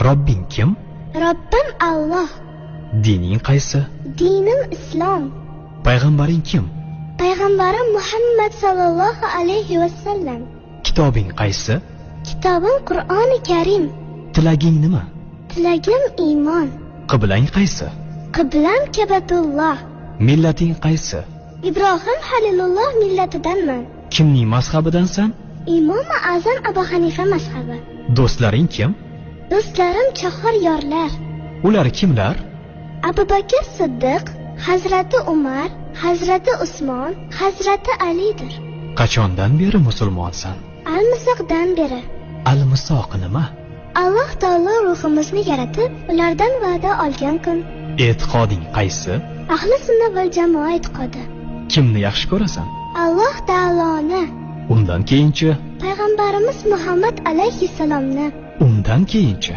Robbing kim? Robbim Alloh. Dining qaysi? Dinim Islom. Payg'ambaring kim? Payg'ambarim Muhammad sallallohu alayhi vasallam. Kitobing qaysi? Kitobim Qur'oni Karim. Tilaging nima? Tilagim iymon. Qiblang qaysi? Qiblam Kabatulloh. Millating qaysi? Ibrohim Halilulloh millatidanman. Kimning mazhabidansan? Imom Azam Abu Hanifa mazhabi. Do'stlaring kim? Do'stlarim chahor yorlar. Ular kimlar? Abu Bakr Siddiq, Hazrati Umar, Hazrati Usmon, Hazrati Alidir. Qachondan beri musulmonsan? Al-Misoqdan beri. Al-Misoq nima? Alloh taolo ruhimizni yaratib, ulardan va'da olgan kun. E'tiqoding qaysi? Ahli sunna val jamoa e'tiqodi. Kimni yaxshi ko'rasan? Alloh taoloni. Undan keyinchi? Payg'ambarimiz Muhammad alayhissalomni. Undan keyinchi?